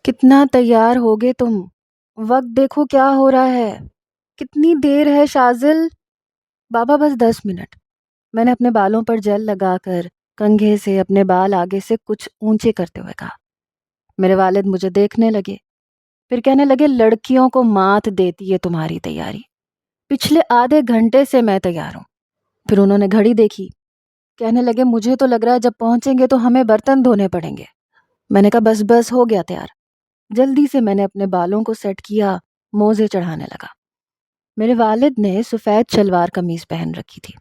کتنا تیار ہوگے تم؟ وقت دیکھو کیا ہو رہا ہے. کتنی دیر ہے شازل؟ بابا بس 10 منٹ. میں نے اپنے بالوں پر جیل لگا کر کنگھے سے اپنے بال آگے سے کچھ اونچے کرتے ہوئے کہا. میرے والد مجھے دیکھنے لگے، پھر کہنے لگے لڑکیوں کو مات دیتی ہے تمہاری تیاری. پچھلے آدھے گھنٹے سے میں تیار ہوں. پھر انہوں نے گھڑی دیکھی، کہنے لگے مجھے تو لگ رہا ہے جب پہنچیں گے تو ہمیں برتن دھونے پڑیں گے. میں نے کہا بس بس ہو گیا تیار. جلدی سے میں نے اپنے بالوں کو سیٹ کیا، موزے چڑھانے لگا. میرے والد نے سفید شلوار قمیض پہن رکھی تھی،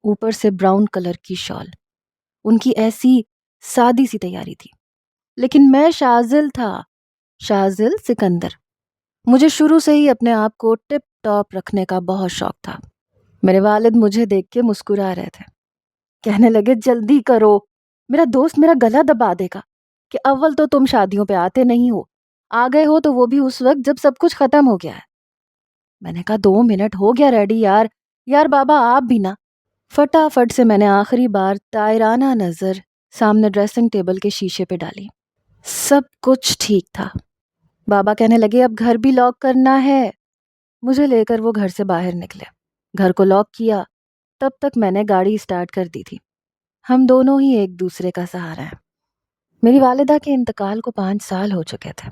اوپر سے براؤن کلر کی شال. ان کی ایسی سادی سی تیاری تھی، لیکن میں شازل تھا، شازل سکندر. مجھے شروع سے ہی اپنے آپ کو ٹپ ٹاپ رکھنے کا بہت شوق تھا. میرے والد مجھے دیکھ کے مسکرا رہے تھے، کہنے لگے جلدی کرو، میرا دوست میرا گلا دبا دے گا کہ اول تو تم شادیوں پہ آتے نہیں ہو، آ گئے ہو تو وہ بھی اس وقت جب سب کچھ ختم ہو گیا ہے. میں نے کہا 2 منٹ ہو گیا ریڈی یار بابا آپ بھی نا. فٹافٹ سے میں نے آخری بار طائرانہ نظر سامنے ڈریسنگ ٹیبل کے شیشے پہ ڈالی. سب کچھ ٹھیک تھا. بابا کہنے لگے اب گھر بھی لاک کرنا ہے. مجھے لے کر وہ گھر سے باہر نکلے، گھر کو لاک کیا. تب تک میں نے گاڑی اسٹارٹ کر دی تھی. ہم دونوں ہی ایک دوسرے کا سہارا ہیں. میری والدہ کے انتقال کو 5 سال ہو چکے تھے.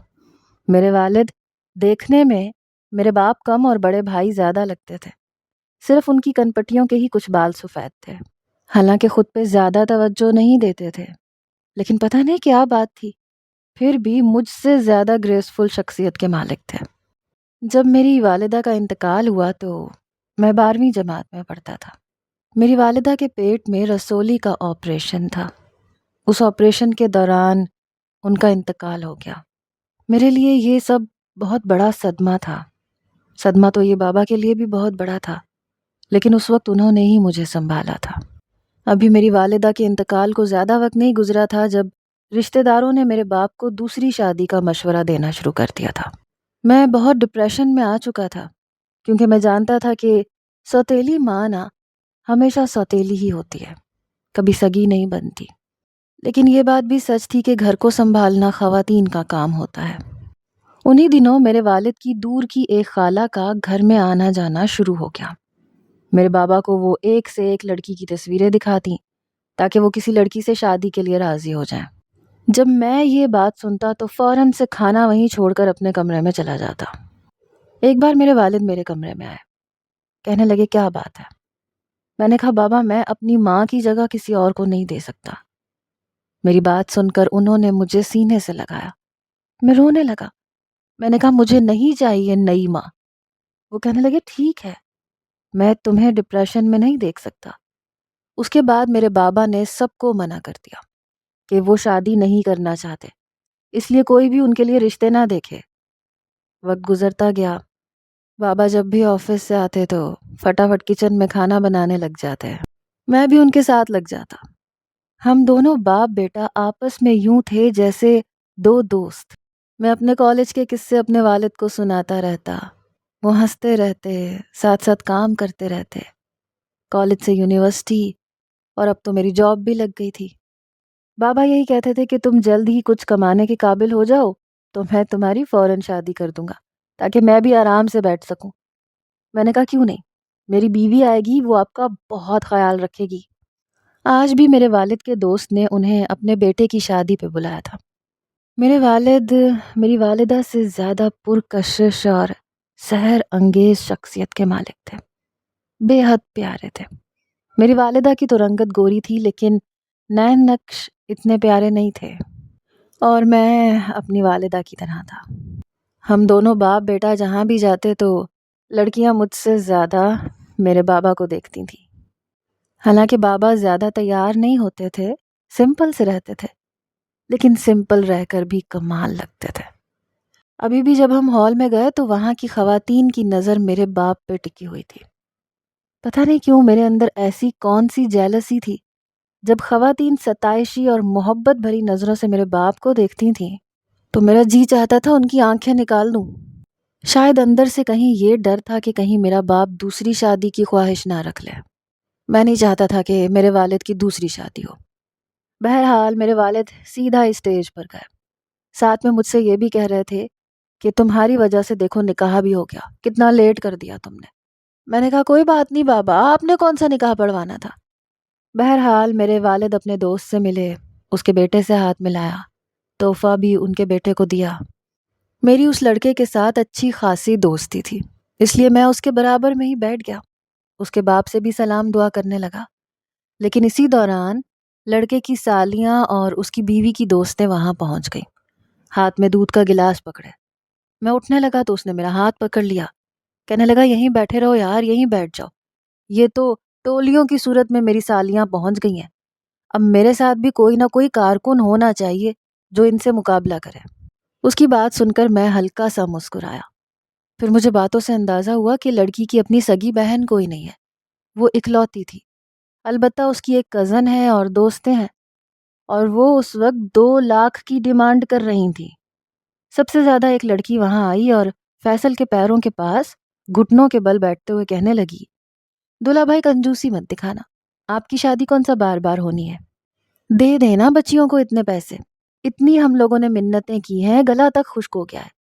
میرے والد دیکھنے میں میرے باپ کم اور بڑے بھائی زیادہ لگتے تھے. صرف ان کی کنپٹیوں کے ہی کچھ بال سفید تھے. حالانکہ خود پہ زیادہ توجہ نہیں دیتے تھے، لیکن پتہ نہیں کیا بات تھی، پھر بھی مجھ سے زیادہ گریسفل شخصیت کے مالک تھے. جب میری والدہ کا انتقال ہوا تو میں 12ویں جماعت میں پڑھتا تھا. میری والدہ کے پیٹ میں رسولی کا آپریشن تھا. اس آپریشن کے دوران ان کا انتقال ہو گیا. میرے لیے یہ سب بہت بڑا صدمہ تھا. صدمہ تو یہ بابا کے لیے بھی بہت بڑا تھا، لیکن اس وقت انہوں نے ہی مجھے سنبھالا تھا. ابھی میری والدہ کے انتقال کو زیادہ وقت نہیں گزرا تھا جب رشتہ داروں نے میرے باپ کو دوسری شادی کا مشورہ دینا شروع کر دیا تھا. میں بہت ڈپریشن میں آ چکا تھا، کیونکہ میں جانتا تھا کہ سوتیلی ماں نا ہمیشہ سوتیلی ہی ہوتی ہے، کبھی سگی نہیں بنتی. لیکن یہ بات بھی سچ تھی کہ گھر کو سنبھالنا خواتین کا کام ہوتا ہے. انہی دنوں میرے والد کی دور کی ایک خالہ کا گھر میں آنا جانا شروع ہو گیا. میرے بابا کو وہ ایک سے ایک لڑکی کی تصویریں دکھاتی تاکہ وہ کسی لڑکی سے شادی کے لیے راضی ہو جائیں. جب میں یہ بات سنتا تو فوراً سے کھانا وہیں چھوڑ کر اپنے کمرے میں چلا جاتا. ایک بار میرے والد میرے کمرے میں آئے، کہنے لگے کیا بات ہے؟ میں نے کہا بابا میں اپنی ماں کی جگہ کسی اور کو نہیں دے سکتا. میری بات سن کر انہوں نے مجھے سینے سے لگایا. میں رونے لگا. میں نے کہا مجھے نہیں چاہیے نئی ماں. وہ کہنے لگے ٹھیک ہے، میں تمہیں ڈپریشن میں نہیں دیکھ سکتا. اس کے بعد میرے بابا نے سب کو منع کر دیا کہ وہ شادی نہیں کرنا چاہتے، اس لیے کوئی بھی ان کے لیے رشتے نہ دیکھے. وقت گزرتا گیا. بابا جب بھی آفس سے آتے تو فٹافٹ کچن میں کھانا بنانے لگ جاتے. میں بھی ان کے ساتھ لگ جاتا. ہم دونوں باپ بیٹا آپس میں یوں تھے جیسے دو دوست. میں اپنے کالج کے قصے اپنے والد کو سناتا رہتا، وہ ہنستے رہتے، ساتھ ساتھ کام کرتے رہتے. کالج سے یونیورسٹی، اور اب تو میری جاب بھی لگ گئی تھی. بابا یہی کہتے تھے کہ تم جلد ہی کچھ کمانے کے قابل ہو جاؤ تو میں تمہاری فوراً شادی کر دوں گا تاکہ میں بھی آرام سے بیٹھ سکوں. میں نے کہا کیوں نہیں، میری بیوی آئے گی، وہ آپ کا بہت خیال رکھے گی. آج بھی میرے والد کے دوست نے انہیں اپنے بیٹے کی شادی پہ بلایا تھا. میرے والد میری والدہ سے زیادہ پرکشش اور سحر انگیز شخصیت کے مالک تھے. بے حد پیارے تھے. میری والدہ کی تو رنگت گوری تھی، لیکن نین نقش اتنے پیارے نہیں تھے، اور میں اپنی والدہ کی طرح تھا. ہم دونوں باپ بیٹا جہاں بھی جاتے تو لڑکیاں مجھ سے زیادہ میرے بابا کو دیکھتی تھیں. حالانکہ بابا زیادہ تیار نہیں ہوتے تھے، سمپل سے رہتے تھے، لیکن سمپل رہ کر بھی کمال لگتے تھے. ابھی بھی جب ہم ہال میں گئے تو وہاں کی خواتین کی نظر میرے باپ پہ ٹکی ہوئی تھی. پتہ نہیں کیوں میرے اندر ایسی کون سی جیلسی تھی. جب خواتین ستائشی اور محبت بھری نظروں سے میرے باپ کو دیکھتی تھیں تو میرا جی چاہتا تھا ان کی آنکھیں نکال دوں. شاید اندر سے کہیں یہ ڈر تھا کہ کہیں میرا باپ دوسری شادی کی خواہش نہ رکھ لے. میں نہیں چاہتا تھا کہ میرے والد کی دوسری شادی ہو. بہرحال میرے والد سیدھا اسٹیج پر گئے. ساتھ میں مجھ سے یہ بھی کہہ رہے تھے کہ تمہاری وجہ سے دیکھو نکاح بھی ہو گیا، کتنا لیٹ کر دیا تم نے۔ میں نے کہا کوئی بات نہیں بابا، آپ نے کون سا نکاح پڑھوانا تھا۔ بہرحال میرے والد اپنے دوست سے ملے، اس کے بیٹے سے ہاتھ ملایا، تحفہ بھی ان کے بیٹے کو دیا۔ میری اس لڑکے کے ساتھ اچھی خاصی دوستی تھی، اس لیے میں اس کے برابر میں ہی بیٹھ گیا، اس کے باپ سے بھی سلام دعا کرنے لگا۔ لیکن اسی دوران لڑکے کی سالیاں اور اس کی بیوی کی دوستیں وہاں پہنچ گئیں، ہاتھ میں دودھ کا گلاس پکڑے۔ میں اٹھنے لگا تو اس نے میرا ہاتھ پکڑ لیا، کہنے لگا یہیں بیٹھے رہو یار، یہیں بیٹھ جاؤ، یہ تو ٹولیوں کی صورت میں میری سالیاں پہنچ گئی ہیں، اب میرے ساتھ بھی کوئی نہ کوئی کارکن ہونا چاہیے جو ان سے مقابلہ کرے۔ اس کی بات سن کر میں ہلکا سا مسکرایا، پھر مجھے باتوں سے اندازہ ہوا کہ لڑکی کی اپنی سگی بہن کوئی نہیں ہے، وہ اکلوتی تھی، البتہ اس کی ایک کزن ہے اور دوستیں ہیں، اور وہ اس وقت 2 لاکھ کی ڈیمانڈ کر رہی تھی۔ سب سے زیادہ ایک لڑکی وہاں آئی اور فیصل کے پیروں کے پاس گھٹنوں کے بل بیٹھتے ہوئے کہنے لگی، دلہا بھائی کنجوسی مت دکھانا، آپ کی شادی کون سا بار بار ہونی ہے، دے دینا بچیوں کو اتنے پیسے، اتنی ہم لوگوں نے منتیں کی ہیں، گلا تک خشک ہو گیا ہے۔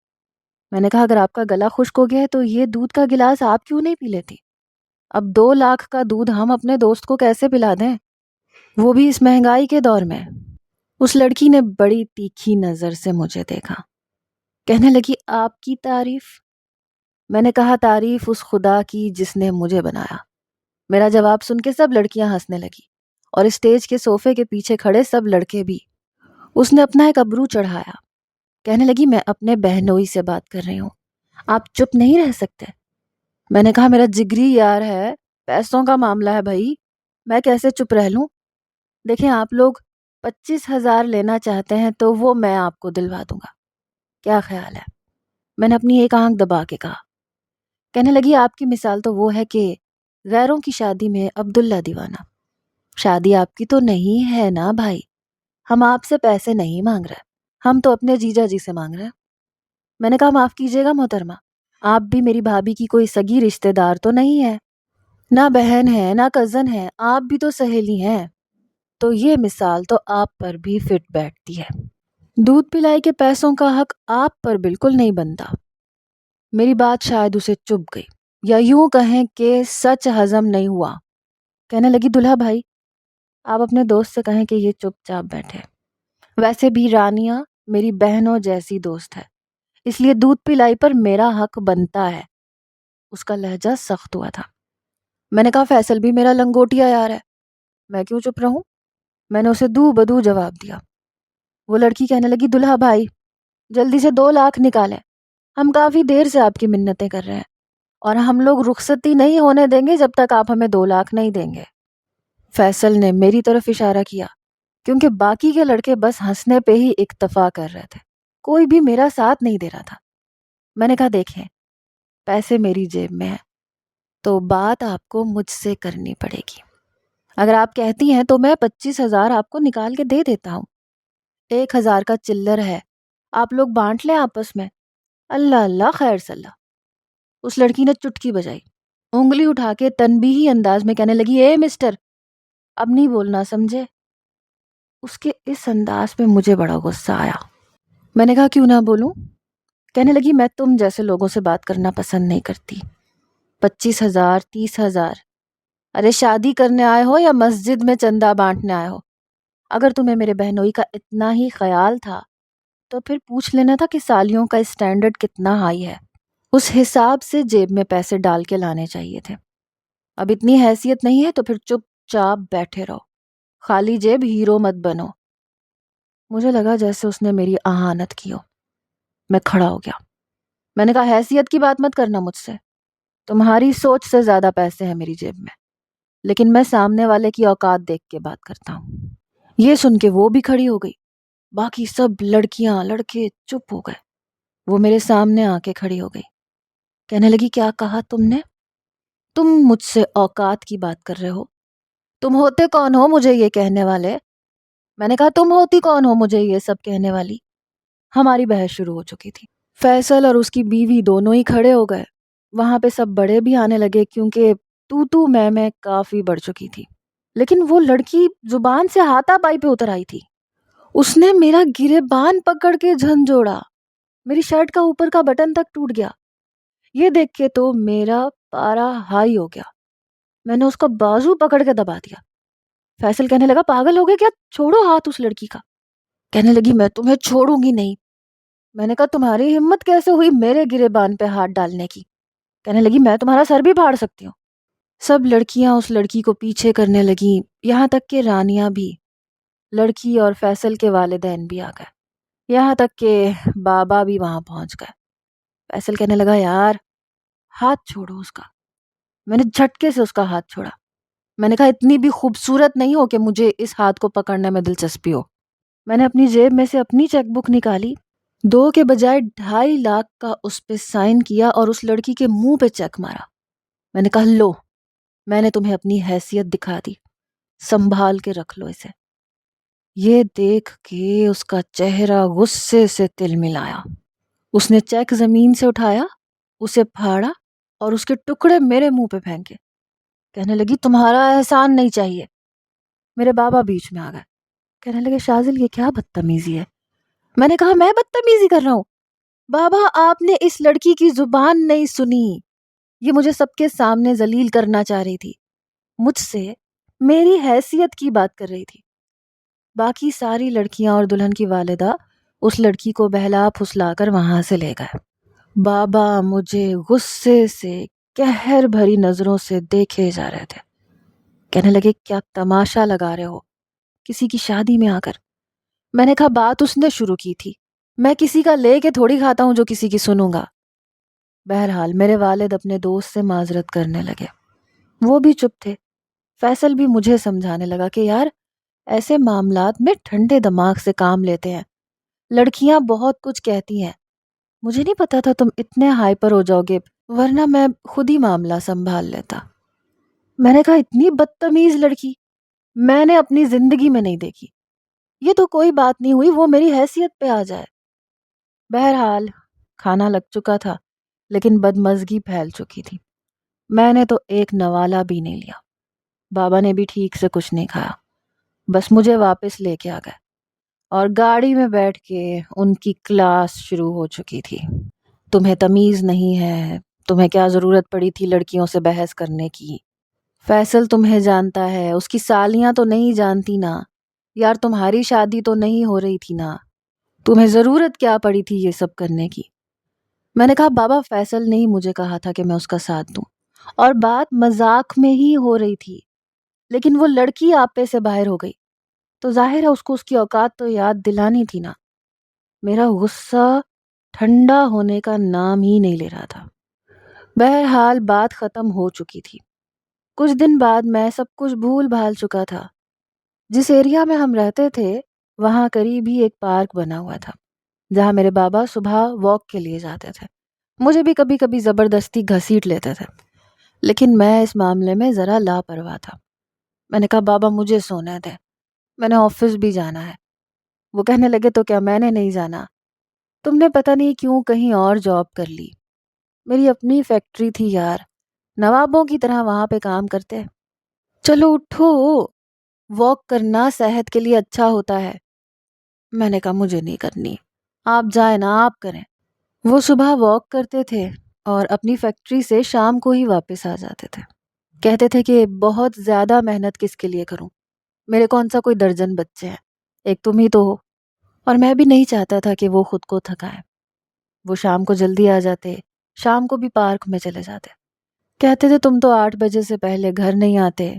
میں نے کہا اگر آپ کا گلا خشک ہو گیا ہے تو یہ دودھ کا گلاس آپ کیوں نہیں پی لیتی؟ اب 2 لاکھ کا دودھ ہم اپنے دوست کو کیسے پلا دیں، وہ بھی اس مہنگائی کے دور میں۔ اس لڑکی نے بڑی تیکھی نظر سے مجھے دیکھا، کہنے لگی آپ کی تعریف؟ میں نے کہا تعریف اس خدا کی جس نے مجھے بنایا۔ میرا جواب سن کے سب لڑکیاں ہنسنے لگی اور اسٹیج کے صوفے کے پیچھے کھڑے سب لڑکے بھی۔ اس نے اپنا ایک ابرو چڑھایا، کہنے لگی میں اپنے بہنوئی سے بات کر رہی ہوں، آپ چپ نہیں رہ سکتے؟ میں نے کہا میرا جگری یار ہے، پیسوں کا معاملہ ہے بھائی، میں کیسے چپ رہ لوں؟ دیکھیں آپ لوگ 25,000 لینا چاہتے ہیں تو وہ میں آپ کو دلوا دوں گا، کیا خیال ہے؟ میں نے اپنی ایک آنکھ دبا کے کہا۔ کہنے لگی آپ کی مثال تو وہ ہے کہ غیروں کی شادی میں عبداللہ دیوانہ، شادی آپ کی تو نہیں ہے نا بھائی، ہم آپ سے پیسے نہیں مانگ رہے، ہم تو اپنے جیجا جی سے مانگ رہے ہیں۔ میں نے کہا معاف کیجیے گا محترمہ، آپ بھی میری بھابھی کی کوئی سگی رشتہ دار تو نہیں ہے، نہ بہن ہے نہ کزن ہے، آپ بھی تو سہیلی ہیں، تو یہ مثال تو آپ پر بھی فٹ بیٹھتی ہے، دودھ پلائی کے پیسوں کا حق آپ پر بالکل نہیں بنتا۔ میری بات شاید اسے چبھ گئی، یا یوں کہیں کہ سچ ہضم نہیں ہوا۔ کہنے لگی دلہا بھائی آپ اپنے دوست سے کہیں کہ یہ چپ چاپ بیٹھے، ویسے بھی رانیہ میری بہنوں جیسی دوست ہے، اس لیے دودھ پلائی پر میرا حق بنتا ہے۔ اس کا لہجہ سخت ہوا تھا۔ میں نے کہا فیصل بھی میرا لنگوٹیا یار ہے، میں کیوں چپ رہوں؟ میں نے اسے دو بدو جواب دیا۔ وہ لڑکی کہنے لگی دلہا بھائی جلدی سے 2 لاکھ نکالیں، ہم کافی دیر سے آپ کی منتیں کر رہے ہیں اور ہم لوگ رخصتی نہیں ہونے دیں گے جب تک آپ ہمیں 2 لاکھ نہیں دیں گے۔ فیصل نے میری طرف اشارہ کیا کیونکہ باقی کے لڑکے بس ہنسنے پہ ہی اکتفا کر رہے تھے، کوئی بھی میرا ساتھ نہیں دے رہا تھا۔ میں نے کہا دیکھیں پیسے میری جیب میں ہیں تو بات آپ کو مجھ سے کرنی پڑے گی، اگر آپ کہتی ہیں تو میں 25,000 آپ کو نکال کے دے دیتا ہوں، 1,000 کا چلر ہے، آپ لوگ بانٹ لیں آپس میں، اللہ اللہ خیر صلاح۔ اس لڑکی نے چٹکی بجائی، انگلی اٹھا کے تنبیہی انداز میں کہنے لگی اے مسٹر اب نہیں بولنا سمجھے۔ اس کے اس انداز میں مجھے بڑا غصہ آیا۔ میں نے کہا کیوں نہ بولوں؟ کہنے لگی میں تم جیسے لوگوں سے بات کرنا پسند نہیں کرتی، 25,000 30,000، ارے شادی کرنے آئے ہو یا مسجد میں چندہ بانٹنے آئے ہو؟ اگر تمہیں میرے بہنوئی کا اتنا ہی خیال تھا تو پھر پوچھ لینا تھا کہ سالیوں کا اسٹینڈرڈ کتنا ہائی ہے، اس حساب سے جیب میں پیسے ڈال کے لانے چاہیے تھے۔ اب اتنی حیثیت نہیں ہے تو پھر چپ چاپ بیٹھے رہو، خالی جیب ہیرو مت بنو۔ مجھے لگا جیسے اس نے میری اہانت کی ہو۔ میں کھڑا ہو گیا۔ میں نے کہا حیثیت کی بات مت کرنا مجھ سے، تمہاری سوچ سے زیادہ پیسے ہیں میری جیب میں، لیکن میں سامنے والے کی اوقات دیکھ کے بات کرتا ہوں۔ یہ سن کے وہ بھی کھڑی ہو گئی، باقی سب لڑکیاں لڑکے چپ ہو گئے۔ وہ میرے سامنے آ کے کھڑی ہو گئی، کہنے لگی کیا کہا تم نے؟ تم مجھ سے اوقات کی بات کر رہے ہو؟ تم ہوتے کون ہو مجھے یہ کہنے والے؟ میں نے کہا تم ہوتی کون ہو مجھے یہ سب کہنے والی؟ ہماری بحث شروع ہو چکی تھی، فیصل اور اس کی بیوی دونوں ہی کھڑے ہو گئے، وہاں پہ سب بڑے بھی آنے لگے کیونکہ تو میں کافی بڑھ چکی تھی، لیکن وہ لڑکی زبان سے ہاتھا پائی پہ اتر آئی تھی۔ اس نے میرا گریبان پکڑ کے جھنجھوڑا، میری شرٹ کا اوپر کا بٹن تک ٹوٹ گیا۔ یہ دیکھ کے تو میرا پارا ہائی ہو گیا۔ میں نے اس کا بازو پکڑ کے دبا دیا۔ فیصل کہنے لگا پاگل ہو گئے کیا، چھوڑو ہاتھ اس لڑکی کا۔ کہنے لگی میں تمہیں چھوڑوں گی نہیں۔ میں نے کہا تمہاری ہمت کیسے ہوئی میرے گریبان پہ ہاتھ ڈالنے کی؟ کہنے لگی میں تمہارا سر بھی پھاڑ سکتی ہوں۔ سب لڑکیاں اس لڑکی کو پیچھے کرنے لگیں، یہاں تک کہ رانیہ بھی، لڑکی اور فیصل کے والدین بھی آ گئے، یہاں تک کہ بابا بھی وہاں پہنچ گئے۔ فیصل کہنے لگا یار ہاتھ چھوڑو اس کا۔ میں نے جھٹکے سے اس کا ہاتھ چھوڑا۔ میں نے کہا اتنی بھی خوبصورت نہیں ہو کہ مجھے اس ہاتھ کو پکڑنے میں دلچسپی ہو۔ میں نے اپنی جیب میں سے اپنی چیک بک نکالی، 2 کے بجائے 2.5 لاکھ کا اس پہ سائن کیا اور اس لڑکی کے منہ پہ چیک مارا۔ میں نے کہا لو، میں نے تمہیں اپنی حیثیت دکھا دی، سنبھال کے رکھ لو اسے۔ یہ دیکھ کے اس کا چہرہ غصے سے تل ملایا۔ اس نے چیک زمین سے اٹھایا، اسے پھاڑا اور اس کے ٹکڑے میرے منہ پہ پھینکے۔ کہنے لگی تمہارا احسان نہیں چاہیے۔ میرے بابا بیچ میں آ گئے، کہنے لگے شاذل یہ کیا بدتمیزی ہے؟ میں نے کہا میں بدتمیزی کر رہا ہوں؟ بابا آپ نے اس لڑکی کی زبان نہیں سنی، یہ مجھے سب کے سامنے ذلیل کرنا چاہ رہی تھی، مجھ سے میری حیثیت کی بات کر رہی تھی۔ باقی ساری لڑکیاں اور دلہن کی والدہ اس لڑکی کو بہلا پھسلا کر وہاں سے لے گئے۔ بابا مجھے غصے سے قہر بھری نظروں سے دیکھے جا رہے تھے، کہنے لگے کیا تماشا لگا رہے ہو کسی کی شادی میں آ کر؟ میں نے کہا بات اس نے شروع کی تھی، میں کسی کا لے کے تھوڑی کھاتا ہوں جو کسی کی سنوں گا۔ بہرحال میرے والد اپنے دوست سے معذرت کرنے لگے، وہ بھی چپ تھے۔ فیصل بھی مجھے سمجھانے لگا کہ یار ایسے معاملات میں ٹھنڈے دماغ سے کام لیتے ہیں، لڑکیاں بہت کچھ کہتی ہیں، مجھے نہیں پتا تھا تم اتنے ہائپر ہو جاؤ گے، ورنہ میں خود ہی معاملہ سنبھال لیتا۔ میں نے کہا اتنی بدتمیز لڑکی میں نے اپنی زندگی میں نہیں دیکھی، یہ تو کوئی بات نہیں ہوئی وہ میری حیثیت پہ آ جائے۔ بہرحال کھانا لگ چکا تھا لیکن بدمزگی پھیل چکی تھی، میں نے تو ایک نوالا بھی نہیں لیا، بابا نے بھی ٹھیک سے کچھ نہیں کھایا، بس مجھے واپس لے کے آ گئے اور گاڑی میں بیٹھ کے ان کی کلاس شروع ہو چکی تھی۔ تمہیں تمیز نہیں ہے، تمہیں کیا ضرورت پڑی تھی لڑکیوں سے بحث کرنے کی؟ فیصل تمہیں جانتا ہے، اس کی سالیاں تو نہیں جانتی نا، یار تمہاری شادی تو نہیں ہو رہی تھی نا، تمہیں ضرورت کیا پڑی تھی یہ سب کرنے کی؟ میں نے کہا بابا فیصل نے ہی مجھے کہا تھا کہ میں اس کا ساتھ دوں، اور بات مذاق میں ہی ہو رہی تھی، لیکن وہ لڑکی آپے سے باہر ہو گئی تو ظاہر ہے اس کو اس کی اوقات تو یاد دلانی تھی نا۔ میرا غصہ ٹھنڈا ہونے کا نام ہی نہیں لے رہا تھا۔ بہرحال بات ختم ہو چکی تھی۔ کچھ دن بعد میں سب کچھ بھول بھال چکا تھا۔ جس ایریا میں ہم رہتے تھے وہاں قریب ہی ایک پارک بنا ہوا تھا جہاں میرے بابا صبح واک کے لیے جاتے تھے، مجھے بھی کبھی کبھی زبردستی گھسیٹ لیتے تھے، لیکن میں اس معاملے میں ذرا لاپرواہ تھا۔ میں نے کہا بابا مجھے سونے دے، میں نے آفس بھی جانا ہے۔ وہ کہنے لگے تو کیا میں نے نہیں جانا، تم نے پتہ نہیں کیوں کہیں اور جاب کر لی، میری اپنی فیکٹری تھی یار، نوابوں کی طرح وہاں پہ کام کرتے۔ چلو اٹھو، واک کرنا صحت کے لیے اچھا ہوتا ہے۔ میں نے کہا مجھے نہیں کرنی، آپ جائیں نا، آپ کریں۔ وہ صبح واک کرتے تھے اور اپنی فیکٹری سے شام کو ہی واپس آ جاتے تھے۔ کہتے تھے کہ بہت زیادہ محنت کس کے لیے کروں، میرے کون سا کوئی درجن بچے ہیں، ایک تم ہی تو ہو، اور میں بھی نہیں چاہتا تھا کہ وہ خود کو تھکائیں۔ وہ شام کو جلدی آ جاتے، شام کو بھی پارک میں چلے جاتے، کہتے تھے تم تو 8 بجے سے پہلے گھر نہیں آتے۔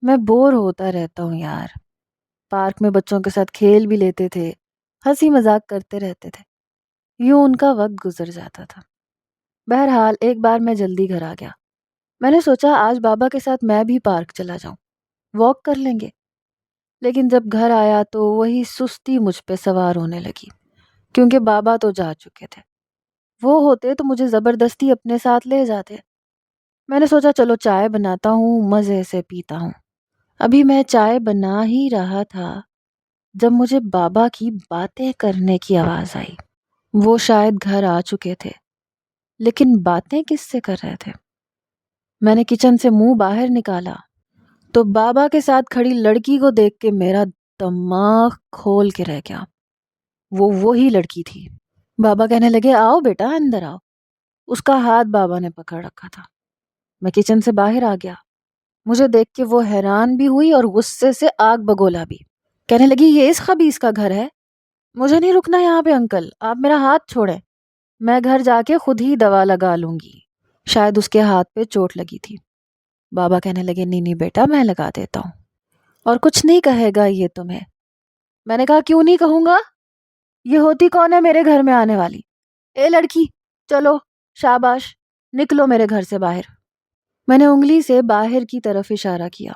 میں بور ہوتا رہتا ہوں یار۔ پارک میں بچوں کے ساتھ کھیل بھی لیتے تھے، ہنسی مذاق کرتے رہتے تھے، یوں ان کا وقت گزر جاتا تھا۔ بہرحال ایک بار میں جلدی گھر آ گیا، میں نے سوچا آج بابا کے ساتھ میں بھی پارک چلا جاؤں، واک کر لیں گے، لیکن جب گھر آیا تو وہی سستی مجھ پہ سوار ہونے لگی، کیونکہ بابا تو جا چکے تھے۔ وہ ہوتے تو مجھے زبردستی اپنے ساتھ لے جاتے۔ میں نے سوچا چلو چائے بناتا ہوں، مزے سے پیتا ہوں۔ ابھی میں چائے بنا ہی رہا تھا جب مجھے بابا کی باتیں کرنے کی آواز آئی۔ وہ شاید گھر آ چکے تھے، لیکن باتیں کس سے کر رہے تھے؟ میں نے کچن سے منہ باہر نکالا تو بابا کے ساتھ کھڑی لڑکی کو دیکھ کے میرا دماغ کھول کے رہ گیا۔ وہ وہی لڑکی تھی۔ بابا کہنے لگے آؤ بیٹا اندر آؤ۔ اس کا ہاتھ بابا نے پکڑ رکھا تھا۔ میں کچن سے باہر آ گیا۔ مجھے دیکھ کے وہ حیران بھی ہوئی اور غصے سے آگ بگولا بھی۔ کہنے لگی یہ اس خبیث کا گھر ہے؟ مجھے نہیں رکنا یہاں پہ انکل، آپ میرا ہاتھ چھوڑیں، میں گھر جا کے خود ہی دوا لگا لوں گی۔ شاید اس کے ہاتھ پہ چوٹ لگی تھی۔ بابا کہنے لگے نہیں نہیں بیٹا میں لگا دیتا ہوں، اور کچھ نہیں کہے گا یہ تمہیں۔ میں نے کہا کیوں نہیں کہوں گا؟ یہ ہوتی کون ہے میرے گھر میں آنے والی؟ اے لڑکی چلو شاباش نکلو میرے گھر سے باہر۔ میں نے انگلی سے باہر کی طرف اشارہ کیا۔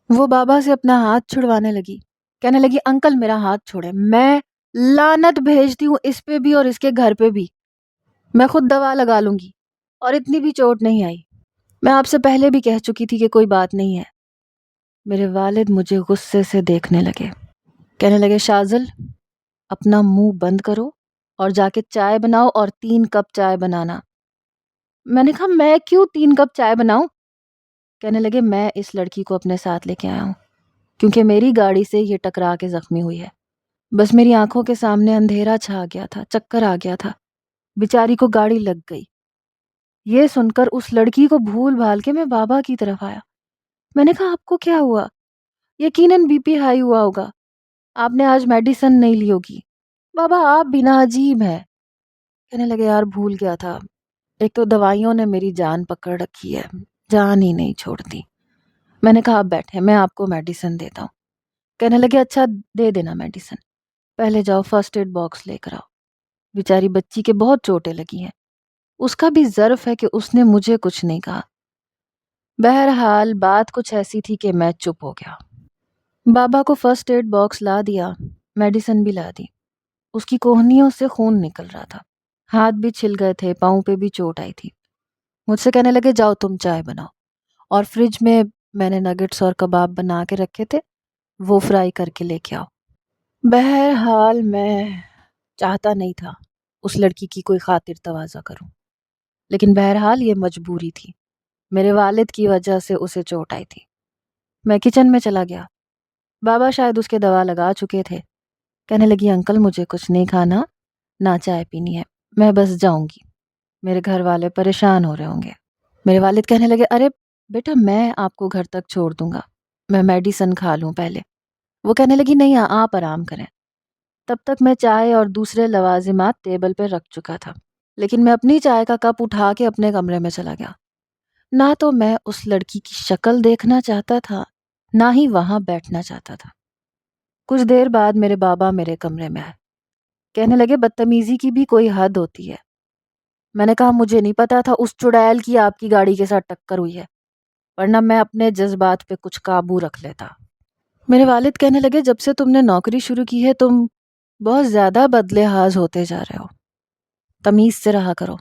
وہ بابا سے اپنا ہاتھ چھڑوانے لگی۔ کہنے لگی انکل میرا ہاتھ چھوڑے، میں لعنت بھیجتی ہوں اس پہ بھی اور اس کے گھر پہ بھی، میں خود دوا لگا لوں گی، اور اتنی بھی چوٹ نہیں آئی، میں آپ سے پہلے بھی کہہ چکی تھی کہ کوئی بات نہیں ہے۔ میرے والد مجھے غصے سے دیکھنے لگے۔ کہنے لگے شازل اپنا منہ بند کرو اور جا کے چائے بناؤ اور 3 کپ چائے بنانا۔ میں نے کہا میں کیوں 3 کپ چائے بناؤں؟ کہنے لگے میں اس لڑکی کو اپنے ساتھ لے کے آیا ہوں کیونکہ میری گاڑی سے یہ ٹکرا کے زخمی ہوئی ہے۔ بس میری آنکھوں کے سامنے اندھیرا چھا گیا تھا، چکر آ گیا تھا، بیچاری کو گاڑی لگ گئی۔ یہ سن کر اس لڑکی کو بھول بھال کے میں بابا کی طرف آیا۔ میں نے کہا آپ کو کیا ہوا؟ یقیناً بی پی ہائی ہوا ہوگا، آپ نے آج میڈیسن نہیں لی ہوگی۔ بابا آپ بنا عجیب ہے۔ کہنے لگے یار بھول گیا تھا، ایک تو دوائیوں نے میری جان پکڑ رکھی ہے، جان ہی نہیں چھوڑتی۔ میں نے کہا آپ بیٹھے میں آپ کو میڈیسن دیتا ہوں۔ کہنے لگے اچھا دے دینا میڈیسن، پہلے جاؤ فرسٹ ایڈ باکس لے کر آؤ، بیچاری بچی کے بہت چوٹیں لگی ہیں، اس کا بھی ظرف ہے کہ اس نے مجھے کچھ نہیں کہا۔ بہرحال بات کچھ ایسی تھی کہ میں چپ ہو گیا۔ بابا کو فرسٹ ایڈ باکس لا دیا، میڈیسن بھی لا دی۔ اس کی کوہنیوں سے خون نکل رہا تھا، ہاتھ بھی چھل گئے تھے، پاؤں پہ بھی چوٹ آئی تھی۔ مجھ سے کہنے لگے جاؤ تم چائے بناؤ، اور فریج میں نے نگٹس اور کباب بنا کے رکھے تھے، وہ فرائی کر کے لے کے آؤ۔ بہرحال میں چاہتا نہیں تھا اس لڑکی کی کوئی خاطر تواضع کروں، لیکن بہرحال یہ مجبوری تھی، میرے والد کی وجہ سے اسے چوٹ آئی تھی۔ میں کچن میں چلا گیا۔ بابا شاید اس کے دوا لگا چکے تھے۔ کہنے لگی انکل مجھے کچھ نہیں کھانا، نہ چائے پینی ہے، میں بس جاؤں گی، میرے گھر والے پریشان ہو رہے ہوں گے۔ میرے والد کہنے لگے ارے بیٹا میں آپ کو گھر تک چھوڑ دوں گا، میں میڈیسن کھا لوں پہلے۔ وہ کہنے لگی نہیں آپ آرام کریں۔ تب تک میں چائے اور دوسرے لوازمات ٹیبل پہ رکھ چکا تھا، لیکن میں اپنی چائے کا کپ اٹھا کے اپنے کمرے میں چلا گیا۔ نہ تو میں اس لڑکی کی شکل دیکھنا چاہتا تھا، نہ ہی وہاں بیٹھنا چاہتا تھا۔ کچھ دیر بعد میرے بابا میرے کمرے میں آئے۔ کہنے لگے بدتمیزی کی بھی کوئی حد ہوتی ہے۔ میں نے کہا مجھے نہیں پتا تھا اس چڑیل کی آپ کی گاڑی کے ساتھ ٹکر ہوئی ہے، ورنہ میں اپنے جذبات پہ کچھ قابو رکھ لیتا۔ میرے والد کہنے لگے جب سے تم نے نوکری شروع کی ہے تم بہت زیادہ بدلحاظ ہوتے جا رہے ہو، تمیز سے رہا کرو۔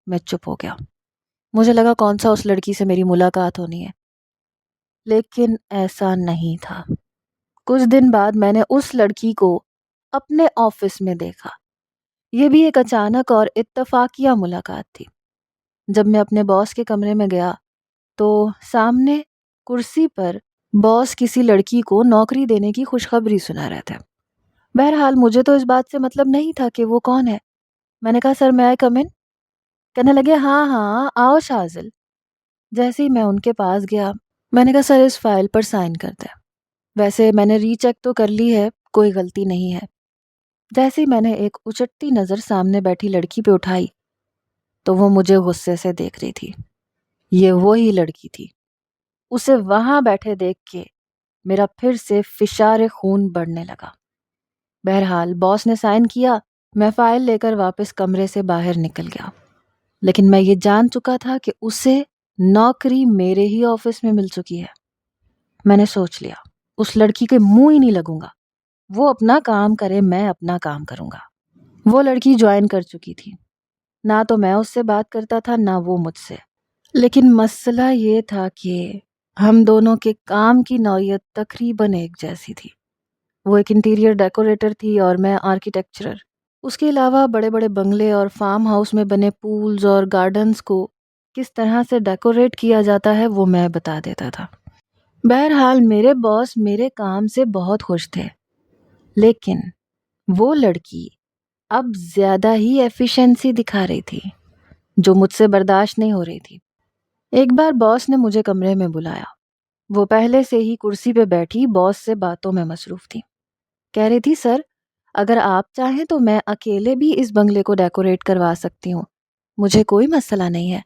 میں چپ ہو گیا۔ مجھے لگا کون سا اس لڑکی سے میری ملاقات ہونی ہے، لیکن ایسا نہیں تھا۔ کچھ دن بعد میں نے اس لڑکی کو اپنے آفس میں دیکھا۔ یہ بھی ایک اچانک اور اتفاقیہ ملاقات تھی۔ جب میں اپنے باس کے کمرے میں گیا تو سامنے کرسی پر باس کسی لڑکی کو نوکری دینے کی خوشخبری سنا رہے تھے۔ بہرحال مجھے تو اس بات سے مطلب نہیں تھا کہ وہ کون ہے۔ میں نے کہا سر میں کم ان؟ کہنے لگے ہاں آؤ شازل۔ جیسے ہی میں ان کے پاس گیا میں نے کہا سر اس فائل پر سائن کر دیں، ویسے میں نے ری چیک تو کر لی ہے، کوئی غلطی نہیں ہے۔ جیسے ہی میں نے ایک اچٹتی نظر سامنے بیٹھی لڑکی پہ اٹھائی تو وہ مجھے غصے سے دیکھ رہی تھی۔ یہ وہی لڑکی تھی۔ اسے وہاں بیٹھے دیکھ کے میرا پھر سے فشار خون بڑھنے لگا۔ بہرحال باس نے سائن کیا، میں فائل لے کر واپس کمرے سے باہر نکل گیا، لیکن میں یہ جان چکا تھا کہ اسے نوکری میرے ہی آفس میں مل چکی ہے۔ میں نے سوچ لیا اس لڑکی کے منہ ہی نہیں لگوں گا، وہ اپنا کام کرے میں اپنا کام کروں گا۔ وہ لڑکی جوائن کر چکی تھی، نہ تو میں اس سے بات کرتا تھا نہ وہ مجھ سے، لیکن مسئلہ یہ تھا کہ ہم دونوں کے کام کی نوعیت تقریباً ایک جیسی تھی۔ وہ ایک انٹیریئر ڈیکوریٹر تھی اور میں آرکیٹیکچرر۔ اس کے علاوہ بڑے بڑے بنگلے اور فارم ہاؤس میں بنے پولز اور گارڈنز کو کس طرح سے ڈیکوریٹ کیا جاتا ہے وہ میں بتا دیتا تھا۔ بہرحال میرے باس میرے کام سے بہت خوش تھے، لیکن وہ لڑکی اب زیادہ ہی ایفیشنسی دکھا رہی تھی جو مجھ سے برداشت نہیں ہو رہی تھی۔ ایک بار باس نے مجھے کمرے میں بلایا۔ وہ پہلے سے ہی کرسی پہ بیٹھی باس سے باتوں میں مصروف تھی۔ کہہ رہی تھی، سر اگر آپ چاہیں تو میں اکیلے بھی اس بنگلے کو ڈیکوریٹ کروا سکتی ہوں، مجھے کوئی مسئلہ نہیں ہے۔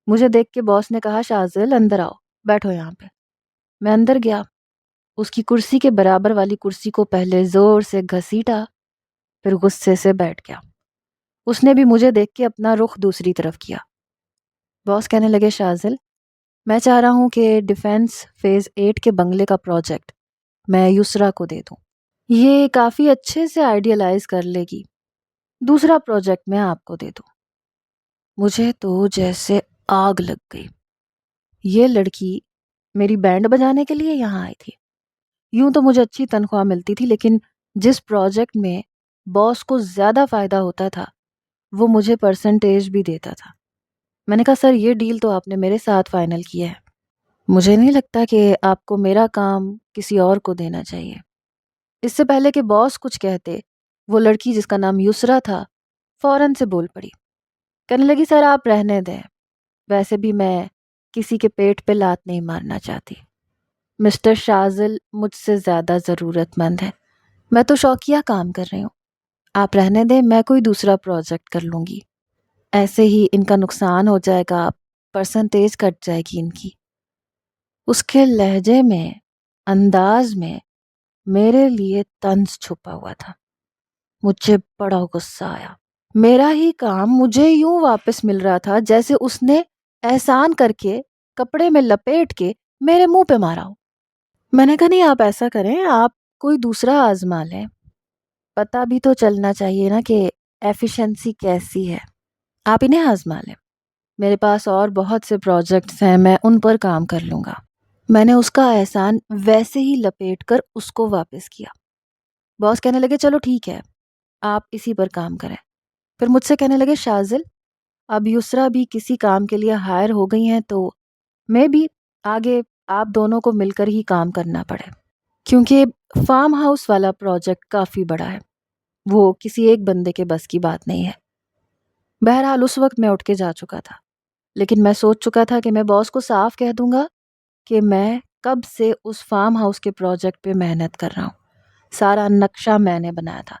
مجھے دیکھ کے باس نے کہا، شازل اندر آؤ، بیٹھو یہاں پہ۔ میں اندر گیا، اس کی کرسی کے برابر والی کرسی کو پہلے زور سے گھسیٹا، پھر غصے سے بیٹھ گیا۔ اس نے بھی مجھے دیکھ کے اپنا رخ دوسری طرف کیا۔ باس کہنے لگے، شازل میں چاہ رہا ہوں کہ ڈیفینس فیز 8 کے بنگلے کا پروجیکٹ میں یسرا کو دے دوں، یہ کافی اچھے سے آئیڈیالائز کر لے گی۔ دوسرا پروجیکٹ میں آپ کو دے دوں۔ مجھے تو جیسے آگ لگ گئی۔ یہ لڑکی میری بینڈ بجانے کے لیے یہاں آئی تھی۔ یوں تو مجھے اچھی تنخواہ ملتی تھی، لیکن جس پروجیکٹ میں باس کو زیادہ فائدہ ہوتا تھا وہ مجھے پرسنٹیج بھی دیتا تھا۔ میں نے کہا، سر یہ ڈیل تو آپ نے میرے ساتھ فائنل کی ہے، مجھے نہیں لگتا کہ آپ کو میرا کام کسی اور کو دینا چاہیے۔ اس سے پہلے کہ باس کچھ کہتے، وہ لڑکی جس کا نام یسرا تھا فوراً سے بول پڑی۔ کہنے لگی، سر آپ رہنے دیں، ویسے بھی میں کسی کے پیٹ پہ لات نہیں مارنا چاہتی۔ مسٹر شازل مجھ سے زیادہ ضرورت مند ہے، میں تو شوقیہ کام کر رہی ہوں، آپ رہنے دیں، میں کوئی دوسرا پروجیکٹ کر لوں گی، ایسے ہی ان کا نقصان ہو جائے گا، پرسنٹیج کٹ جائے گی ان کی۔ اس کے لہجے میں، انداز میں میرے لیے طنز چھپا ہوا تھا۔ مجھے بڑا غصہ آیا۔ میرا ہی کام مجھے یوں واپس مل رہا تھا جیسے اس نے احسان کر کے کپڑے میں لپیٹ کے میرے منہ پہ مارا ہو۔ میں نے کہا، نہیں آپ ایسا کریں، آپ کوئی دوسرا آزما لیں، پتہ بھی تو چلنا چاہیے نا کہ ایفیشنسی کیسی ہے، آپ انہیں آزما لیں، میرے پاس اور بہت سے پروجیکٹس ہیں، میں ان پر کام کر لوں گا۔ میں نے اس کا احسان ویسے ہی لپیٹ کر اس کو واپس کیا۔ باس کہنے لگے، چلو ٹھیک ہے، آپ اسی پر کام کریں۔ پھر مجھ سے کہنے لگے، شازل اب یسرا بھی کسی کام کے لیے ہائر ہو گئی ہیں تو میں بھی آگے آپ دونوں کو مل کر ہی کام کرنا پڑے، کیونکہ فارم ہاؤس والا پروجیکٹ کافی بڑا ہے، وہ کسی ایک بندے کے بس کی بات نہیں ہے۔ بہرحال اس وقت میں اٹھ کے جا چکا تھا، لیکن میں سوچ چکا تھا کہ میں باس کو صاف کہہ دوں گا کہ میں کب سے اس فارم ہاؤس کے پروجیکٹ پہ محنت کر رہا ہوں، سارا نقشہ میں نے بنایا تھا،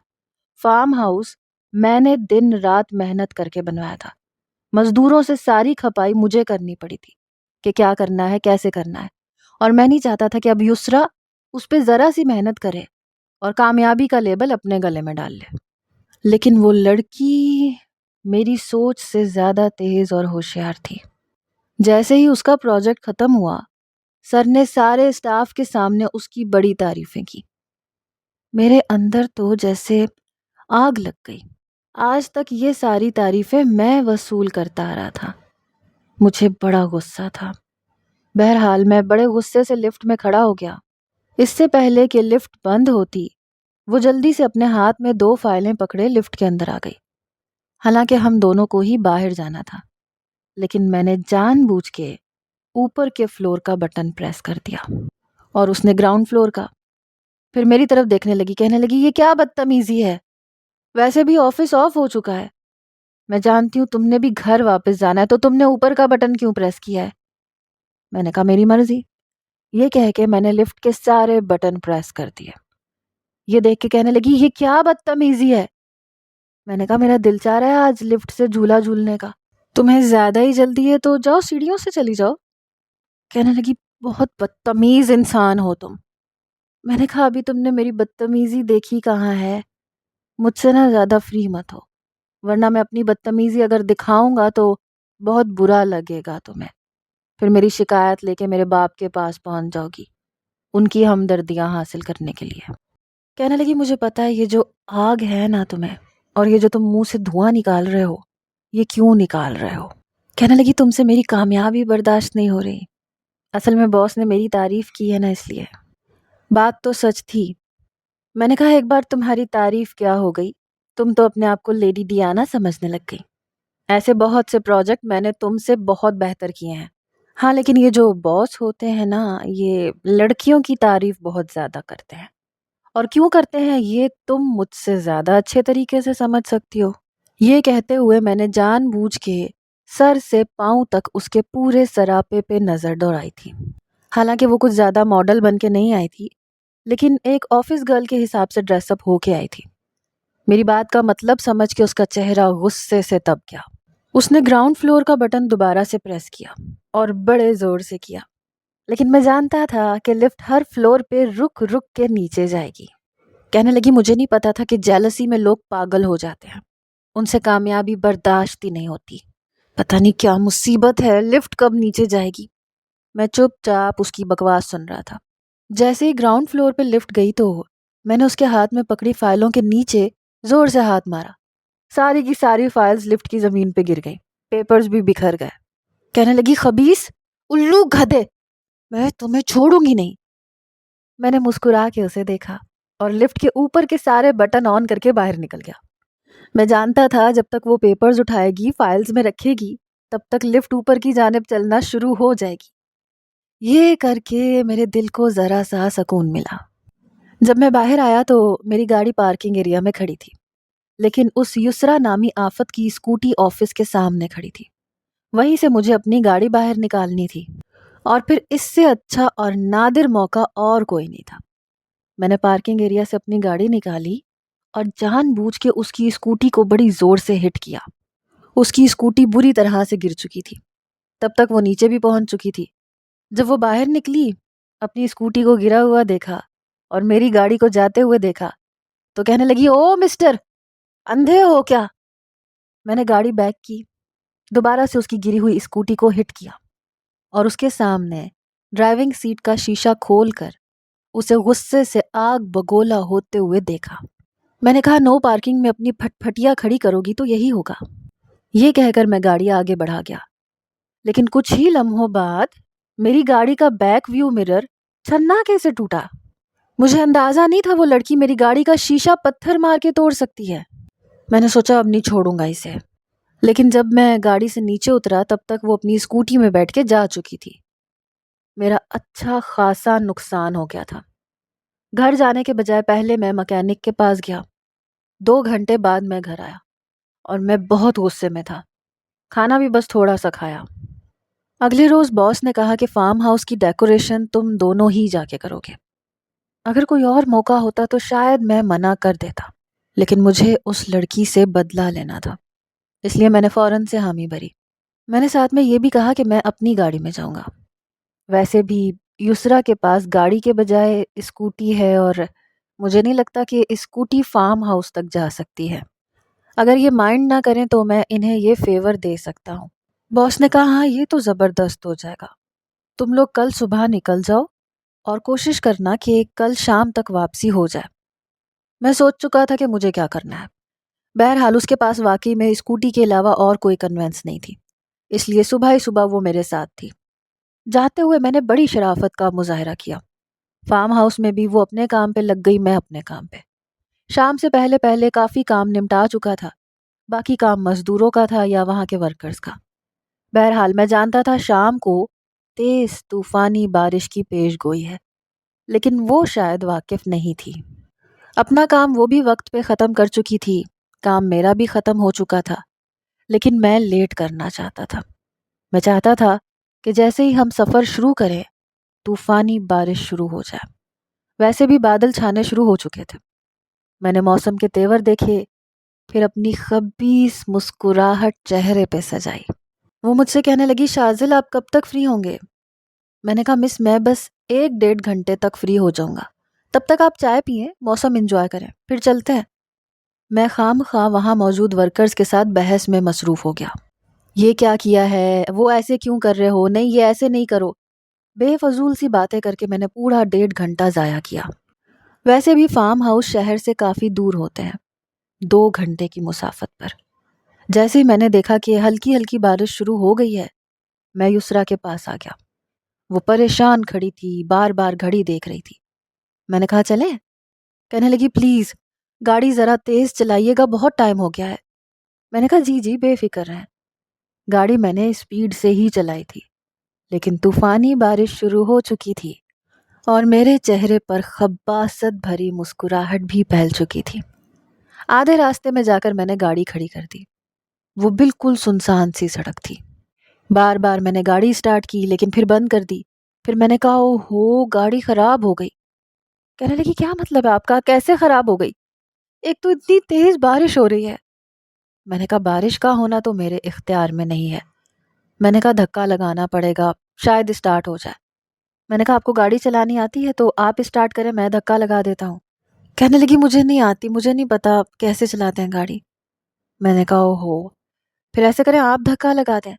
فارم ہاؤس میں نے دن رات محنت کر کے بنوایا تھا، مزدوروں سے ساری کھپائی مجھے کرنی پڑی تھی کہ کیا کرنا ہے، کیسے کرنا ہے، اور میں نہیں چاہتا تھا کہ اب یسرا اس پہ ذرا سی محنت کرے اور کامیابی کا لیبل اپنے گلے میں ڈال لے۔ لیکن وہ لڑکی میری سوچ سے زیادہ تیز اور ہوشیار تھی۔ جیسے ہی اس کا پروجیکٹ ختم ہوا، سر نے سارے اسٹاف کے سامنے اس کی بڑی تعریفیں کی۔ میرے اندر تو جیسے آگ لگ گئی۔ آج تک یہ ساری تعریفیں میں وصول کرتا آ رہا تھا۔ مجھے بڑا غصہ تھا۔ بہرحال میں بڑے غصے سے لفٹ میں کھڑا ہو گیا۔ اس سے پہلے کہ لفٹ بند ہوتی، وہ جلدی سے اپنے ہاتھ میں 2 فائلیں پکڑے لفٹ کے اندر آ گئی۔ حالانکہ ہم دونوں کو ہی باہر جانا تھا، لیکن میں نے جان بوجھ کے اوپر کے فلور کا بٹن پریس کر دیا اور اس نے گراؤنڈ فلور کا۔ پھر میری طرف دیکھنے لگی، کہنے لگی، یہ کیا بدتمیزی ہے، ویسے بھی آفس آف ہو چکا ہے، میں جانتی ہوں تم نے بھی گھر واپس جانا ہے، تو تم نے اوپر کا بٹن کیوں پریس کیا ہے؟ میں نے کہا، میری مرضی۔ یہ کہہ کے میں نے لفٹ کے سارے بٹن پریس کر دیے۔ یہ دیکھ کے کہنے لگی، یہ کیا بدتمیزی ہے؟ میں نے کہا، میرا دل چاہ رہا ہے آج لفٹ سے جھولا جھولنے کا، تمہیں زیادہ ہی جلدی ہے تو جاؤ سیڑھیوں سے چلی جاؤ۔ کہنے لگی، بہت بدتمیز انسان ہو تم۔ میں نے کہا، ابھی تم نے میری بدتمیزی دیکھی کہاں ہے، مجھ سے نہ زیادہ فری مت ہو، ورنہ میں اپنی بدتمیزی اگر دکھاؤں گا تو بہت برا لگے گا تمہیں، پھر میری شکایت لے کے میرے باپ کے پاس پہنچ جاؤ گی ان کی ہمدردیاں حاصل کرنے کے لیے۔ کہنے لگی، مجھے پتا ہے یہ جو آگ ہے نا تمہیں، اور یہ جو تم منہ سے دھواں نکال رہے ہو، یہ کیوں نکال رہے ہو؟ کہنے لگی، تم سے میری کامیابی برداشت نہیں ہو رہی، اصل میں باس نے میری تعریف کی ہے نا اس لیے۔ بات تو سچ تھی۔ میں نے کہا، ایک بار تمہاری تعریف کیا ہو گئی، تم تو اپنے آپ کو لیڈی ڈیانا سمجھنے لگ گئی، ایسے بہت سے پروجیکٹ میں نے تم سے بہت بہتر کیے ہیں، ہاں لیکن یہ جو باس ہوتے ہیں نا، یہ لڑکیوں کی تعریف بہت زیادہ کرتے ہیں، اور کیوں کرتے ہیں یہ تم مجھ سے زیادہ اچھے طریقے سے سمجھ سکتی ہو۔ یہ کہتے ہوئے میں نے جان بوجھ کے سر سے پاؤں تک اس کے پورے سراپے پہ نظر دوڑائی تھی۔ حالانکہ وہ کچھ زیادہ ماڈل بن کے نہیں آئی تھی، لیکن ایک آفس گرل کے حساب سے ڈریس اپ ہو کے آئی تھی۔ میری بات کا مطلب سمجھ کے اس کا چہرہ غصے سے تب گیا۔ اس نے گراؤنڈ فلور کا بٹن دوبارہ سے پریس کیا اور بڑے زور سے کیا، لیکن میں جانتا تھا کہ لفٹ ہر فلور پہ رک رک کے نیچے جائے گی۔ کہنے لگی مجھے نہیں پتا تھا کہ جیلسی میں لوگ پاگل ہو جاتے ہیں، ان سے کامیابی برداشت ہی نہیں ہوتی۔ پتہ نہیں کیا مصیبت ہے، لفٹ کب نیچے جائے گی۔ میں چپ چاپ اس کی بکواس سن رہا تھا۔ جیسے ہی گراؤنڈ فلور پہ لفٹ گئی تو میں نے اس کے ہاتھ میں پکڑی فائلوں کے نیچے زور سے ہاتھ مارا۔ ساری کی ساری فائلز لفٹ کی زمین پہ گر گئی، پیپرز بھی بکھر گئے۔ کہنے لگی خبیث، الو گدھے، میں تمہیں چھوڑوں گی نہیں۔ میں نے مسکرا کے اسے دیکھا اور لفٹ کے اوپر کے سارے بٹن آن کر کے باہر نکل گیا۔ میں جانتا تھا جب تک وہ پیپرز اٹھائے گی، فائلز میں رکھے گی، تب تک لفٹ اوپر کی جانب چلنا شروع ہو جائے گی۔ یہ کر کے میرے دل کو ذرا سا سکون ملا۔ جب میں باہر آیا تو میری گاڑی پارکنگ ایریا میں کھڑی تھی، لیکن اس یسرا نامی آفت کی اسکوٹی آفس کے سامنے کھڑی تھی۔ وہیں سے مجھے اپنی گاڑی باہر نکالنی تھی، اور پھر اس سے اچھا اور نادر موقع اور کوئی نہیں تھا۔ میں نے پارکنگ ایریا سے اپنی گاڑی نکالی اور جان بوجھ کے اس کی اسکوٹی کو بڑی زور سے ہٹ کیا۔ اس کی اسکوٹی بری طرح سے گر چکی تھی، تب تک وہ نیچے بھی پہنچ چکی تھی۔ جب وہ باہر نکلی، اپنی اسکوٹی کو گرا ہوا دیکھا اور میری گاڑی کو جاتے ہوئے دیکھا تو کہنے لگی، او مسٹر، اندھے ہو کیا؟ میں نے گاڑی بیک کی، دوبارہ سے اس کی گری ہوئی اسکوٹی کو ہٹ کیا اور اس کے سامنے ڈرائیونگ سیٹ کا شیشہ کھول کر اسے غصے سے آگ بگولا ہوتے ہوئے دیکھا۔ میں نے کہا نو پارکنگ میں اپنی پھٹ پھٹیا کھڑی کرو گی تو یہی ہوگا۔ یہ کہہ کر میں گاڑی آگے بڑھا گیا، لیکن کچھ ہی لمحوں بعد میری گاڑی کا بیک ویو مرر چھناکے سے ٹوٹا۔ مجھے اندازہ نہیں تھا وہ لڑکی میری گاڑی کا شیشہ پتھر مار کے توڑ سکتی ہے۔ میں نے سوچا اب نہیں چھوڑوں گا اسے، لیکن جب میں گاڑی سے نیچے اترا تب تک وہ اپنی اسکوٹی میں بیٹھ کے جا چکی تھی۔ میرا اچھا خاصا نقصان ہو گیا تھا۔ گھر جانے کے بجائے پہلے میں مکینک کے پاس گیا۔ 2 گھنٹے بعد میں گھر آیا اور میں بہت غصے میں تھا۔ کھانا بھی بس تھوڑا سا کھایا۔ اگلے روز باس نے کہا کہ فارم ہاؤس کی ڈیکوریشن تم دونوں ہی جا کے کرو گے۔ اگر کوئی اور موقع ہوتا تو شاید میں منع کر دیتا، لیکن مجھے اس لڑکی سے بدلہ لینا تھا، اس لیے میں نے فوراً سے حامی بھری۔ میں نے ساتھ میں یہ بھی کہا کہ میں اپنی گاڑی میں جاؤں گا۔ ویسے بھی یسرا کے پاس گاڑی کے بجائے اسکوٹی ہے، اور مجھے نہیں لگتا کہ اسکوٹی فارم ہاؤس تک جا سکتی ہے۔ اگر یہ مائنڈ نہ کریں تو میں انہیں یہ فیور دے سکتا ہوں۔ باس نے کہا ہاں یہ تو زبردست ہو جائے گا، تم لوگ کل صبح نکل جاؤ اور کوشش کرنا کہ کل شام تک واپسی ہو جائے۔ میں سوچ چکا تھا کہ مجھے کیا کرنا ہے۔ بہرحال اس کے پاس واقعی میں اسکوٹی کے علاوہ اور کوئی کنوینس نہیں تھی، اس لیے صبح ہی صبح وہ میرے ساتھ تھی۔ جاتے ہوئے میں نے بڑی شرافت کا مظاہرہ کیا۔ فارم ہاؤس میں بھی وہ اپنے کام پہ لگ گئی، میں اپنے کام پہ۔ شام سے پہلے پہلے کافی کام نمٹا چکا تھا، باقی کام مزدوروں کا تھا یا وہاں کے ورکرز کا۔ بہرحال میں جانتا تھا شام کو تیز طوفانی بارش کی پیش گوئی ہے، لیکن وہ شاید واقف نہیں تھی۔ اپنا کام وہ بھی وقت پہ ختم کر چکی تھی، کام میرا بھی ختم ہو چکا تھا، لیکن میں لیٹ کرنا چاہتا تھا۔ میں چاہتا تھا کہ جیسے ہی ہم سفر شروع کریں طوفانی بارش شروع ہو جائے۔ ویسے بھی بادل چھانے شروع ہو چکے تھے۔ میں نے موسم کے تیور دیکھے، پھر اپنی خبیث مسکراہٹ چہرے پہ سجائی۔ وہ مجھ سے کہنے لگی شاذل آپ کب تک فری ہوں گے؟ میں نے کہا مس میں بس 1-1.5 گھنٹے تک فری ہو جاؤں گا، تب تک آپ چائے پئیں، موسم انجوائے کریں، پھر چلتے ہیں۔ میں خام خواہ وہاں موجود ورکرز کے ساتھ بحث میں مصروف ہو گیا۔ یہ کیا کیا ہے، وہ ایسے کیوں کر رہے ہو، نہیں یہ ایسے نہیں کرو، بے فضول سی باتیں کر کے میں نے پورا 1.5 گھنٹہ ضائع کیا۔ ویسے بھی فارم ہاؤس شہر سے کافی دور ہوتے ہیں، 2 گھنٹے کی مسافت پر۔ جیسے ہی میں نے دیکھا کہ ہلکی ہلکی بارش شروع ہو گئی ہے، میں یسرا کے پاس آ گیا۔ وہ پریشان کھڑی تھی، بار بار گھڑی دیکھ رہی تھی۔ میں نے کہا چلیں؟ کہنے لگی پلیز گاڑی ذرا تیز چلائیے گا، بہت ٹائم ہو گیا ہے۔ میں نے کہا جی جی بے فکر رہیں۔ گاڑی میں نے اسپیڈ سے ہی چلائی تھی، لیکن طوفانی بارش شروع ہو چکی تھی اور میرے چہرے پر خباثت بھری مسکراہٹ بھی پھیل چکی تھی۔ آدھے راستے میں جا کر میں نے گاڑی کھڑی کر دی۔ وہ بالکل سنسان سی سڑک تھی۔ بار بار میں نے گاڑی سٹارٹ کی لیکن پھر بند کر دی۔ پھر میں نے کہا او ہو گاڑی خراب ہو گئی۔ کہنے لگی کیا مطلب ہے آپ کا، کیسے خراب ہو گئی؟ ایک تو اتنی تیز بارش ہو رہی ہے۔ میں نے کہا بارش کا ہونا تو میرے اختیار میں نہیں ہے۔ میں نے کہا دھکا لگانا پڑے گا، شاید اسٹارٹ ہو جائے۔ میں نے کہا آپ کو گاڑی چلانی آتی ہے تو آپ اسٹارٹ کریں، میں دھکا لگا دیتا ہوں۔ کہنے لگی مجھے نہیں آتی، مجھے نہیں پتا کیسے چلاتے ہیں گاڑی۔ میں نے کہا او ہو، پھر ایسے کریں آپ دھکا لگا دیں۔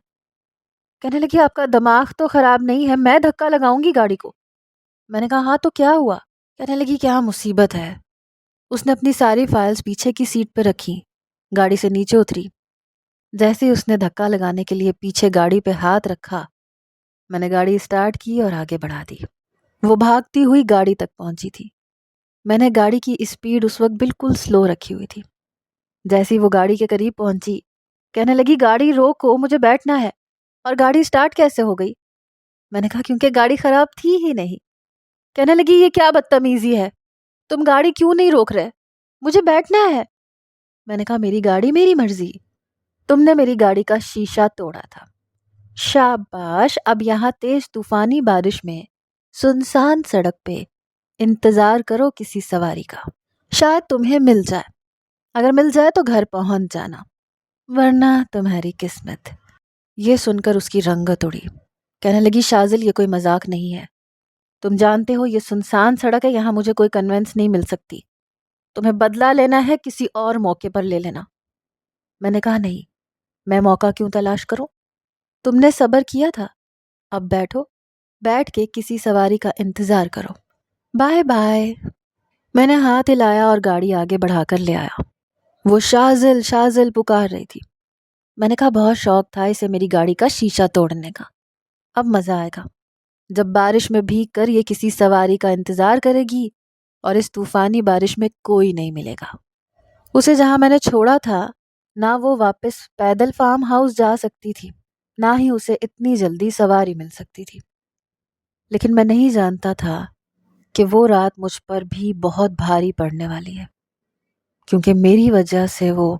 کہنے لگی آپ کا دماغ تو خراب نہیں ہے، میں دھکا لگاؤں گی گاڑی کو۔ میں نے کہا ہاں تو کیا ہوا؟ کہنے لگی کیا مصیبت ہے۔ اس نے اپنی ساری فائلز پیچھے کی سیٹ پہ رکھی، گاڑی سے نیچے اتری۔ جیسے ہی اس نے دھکا لگانے کے لیے پیچھے گاڑی پہ ہاتھ رکھا، میں نے گاڑی سٹارٹ کی اور آگے بڑھا دی۔ وہ بھاگتی ہوئی گاڑی تک پہنچی تھی۔ میں نے گاڑی کی اسپیڈ اس وقت بالکل سلو رکھی ہوئی تھی۔ جیسے ہی وہ گاڑی کے قریب پہنچی، کہنے لگی گاڑی روکو، مجھے بیٹھنا ہے۔ اور گاڑی سٹارٹ کیسے ہو گئی؟ میں نے کہا کیونکہ گاڑی خراب تھی ہی نہیں۔ کہنے لگی یہ کیا بدتمیزی ہے، تم گاڑی کیوں نہیں روک رہے؟ مجھے بیٹھنا ہے۔ میں نے کہا میری گاڑی میری مرضی، تم نے میری گاڑی کا شیشہ توڑا تھا۔ شاباش، اب یہاں تیز طوفانی بارش میں سنسان سڑک پہ انتظار کرو کسی سواری کا، شاید تمہیں مل جائے۔ اگر مل جائے تو گھر پہنچ جانا، ورنہ تمہاری قسمت۔ یہ سن کر اس کی رنگت اڑی۔ کہنے لگی شازل یہ کوئی مذاق نہیں ہے، تم جانتے ہو یہ سنسان سڑک ہے، یہاں مجھے کوئی کنوینس نہیں مل سکتی، تمہیں بدلہ لینا ہے کسی اور موقع پر لے لینا۔ میں نے کہا نہیں، میں موقع کیوں تلاش کروں، تم نے صبر کیا تھا، اب بیٹھو، بیٹھ کے کسی سواری کا انتظار کرو، بائے بائے۔ میں نے ہاتھ ہلایا اور گاڑی آگے بڑھا کر لے آیا۔ وہ شازل شازل پکار رہی تھی۔ میں نے کہا بہت شوق تھا اسے میری گاڑی کا شیشہ توڑنے کا، اب مزہ آئے گا جب بارش میں بھیگ کر یہ کسی سواری کا انتظار کرے گی اور اس طوفانی بارش میں کوئی نہیں ملے گا۔ اسے جہاں میں نے چھوڑا تھا، نہ وہ واپس پیدل فارم ہاؤس جا سکتی تھی، نہ ہی اسے اتنی جلدی سواری مل سکتی تھی۔ لیکن میں نہیں جانتا تھا کہ وہ رات مجھ پر بھی بہت بھاری پڑنے والی ہے، کیونکہ میری وجہ سے وہ